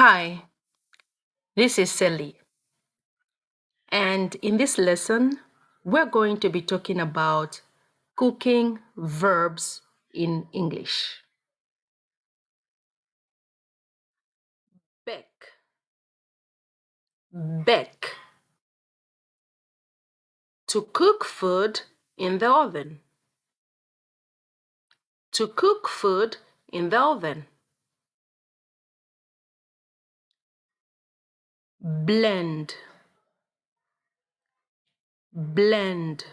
Hi, this is Selly, and in this lesson, we're going to be talking about cooking verbs in English. Bake, bake, to cook food in the oven, to cook food in the oven. Blend, blend,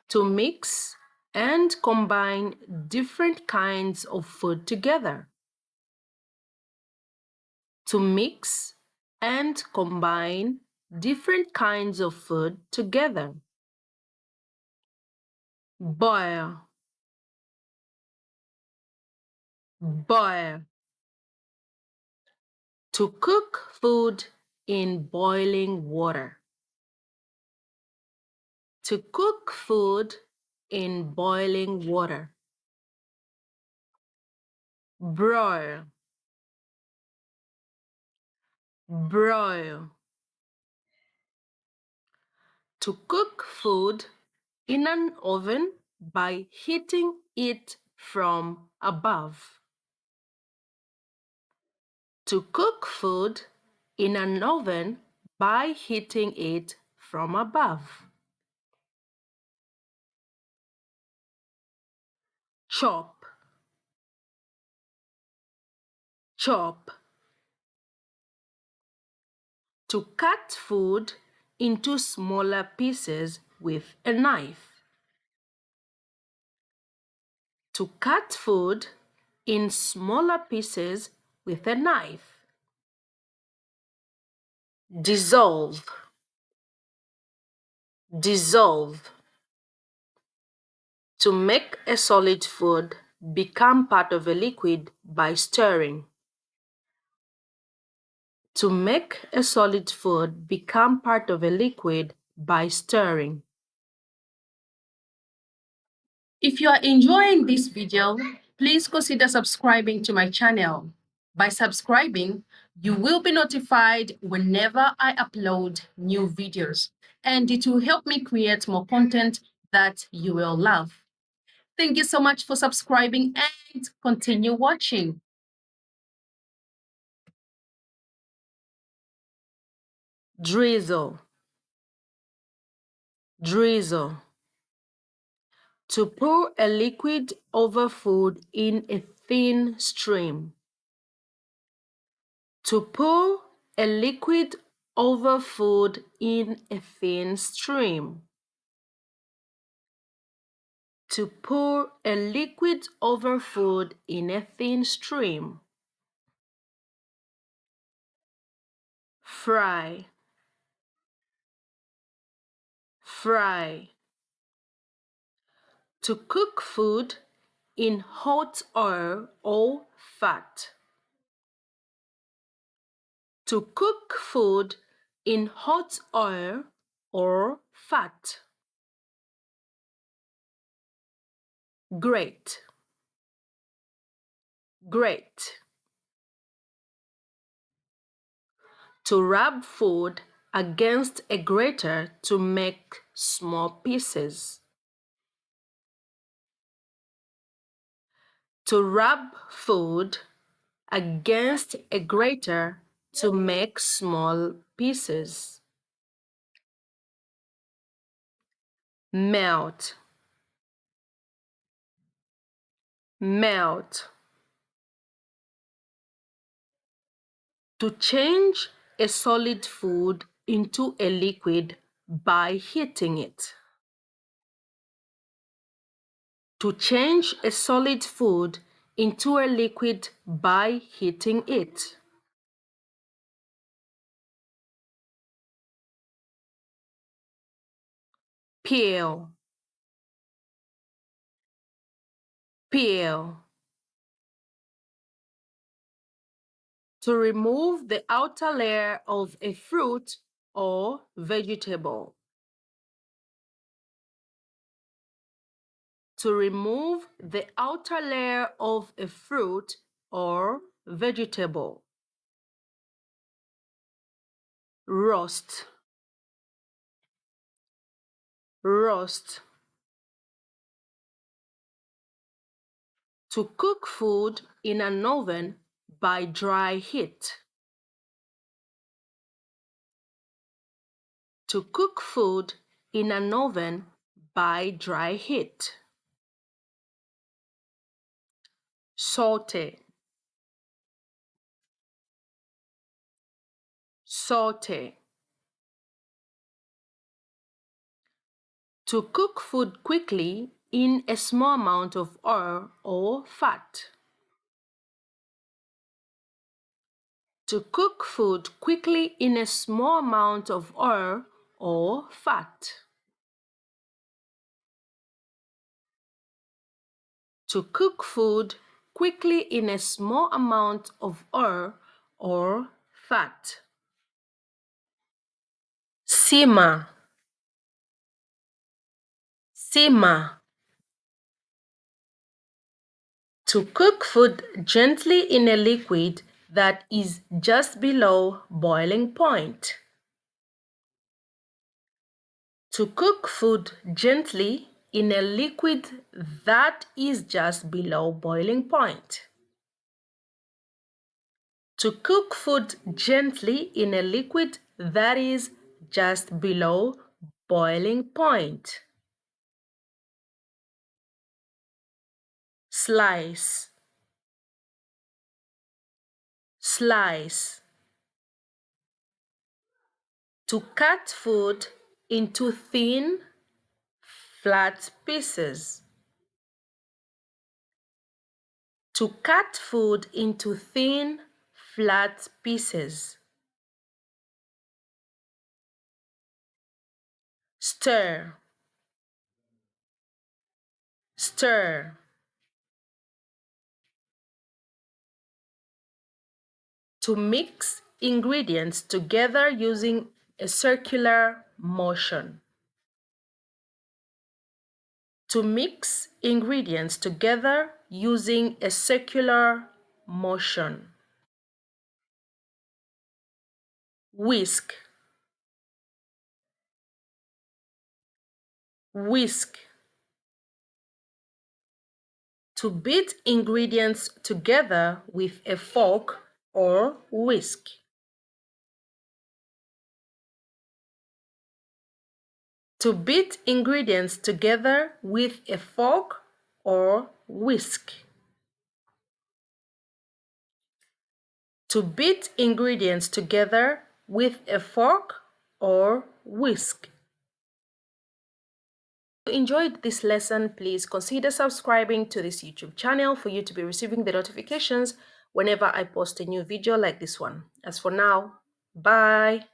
to mix and combine different kinds of food together. To mix and combine different kinds of food together. Boil, boil. To cook food in boiling water. To cook food in boiling water. Broil, broil. To cook food in an oven by heating it from above. To cook food in an oven by heating it from above. Chop, chop. To cut food into smaller pieces with a knife. To cut food in smaller pieces with a knife. Dissolve, dissolve. To make a solid food become part of a liquid by stirring. To make a solid food become part of a liquid by stirring. If you are enjoying this video, please consider subscribing to my channel. By subscribing, you will be notified whenever I upload new videos, and it will help me create more content that you will love. Thank you so much for subscribing and continue watching. Drizzle, drizzle. To pour a liquid over food in a thin stream. To pour a liquid over food in a thin stream. To pour a liquid over food in a thin stream. Fry, fry. To cook food in hot oil or fat. To cook food in hot oil or fat. Grate, grate. To rub food against a grater to make small pieces. To rub food against a grater to make small pieces. Melt, melt. To change a solid food into a liquid by heating it. To change a solid food into a liquid by heating it. Peel, peel. To remove the outer layer of a fruit or vegetable. To remove the outer layer of a fruit or vegetable. roast, roast. To cook food in an oven by dry heat. To cook food in an oven by dry heat. Saute, saute. To cook food quickly in a small amount of oil or fat. To cook food quickly in a small amount of oil or fat. To cook food quickly in a small amount of oil or fat. Simmer, simmer. To cook food gently in a liquid that is just below boiling point. To cook food gently in a liquid that is just below boiling point. To cook food gently in a liquid that is just below boiling point. Slice, slice. To cut food into thin, flat pieces. To cut food into thin, flat pieces. Stir, stir. To mix ingredients together using a circular motion. To mix ingredients together using a circular motion. Whisk, whisk. To beat ingredients together with a fork or whisk. To beat ingredients together with a fork or whisk. To beat ingredients together with a fork or whisk. If you enjoyed this lesson, please consider subscribing to this YouTube channel for you to be receiving the notifications whenever I post a new video like this one. As for now, bye.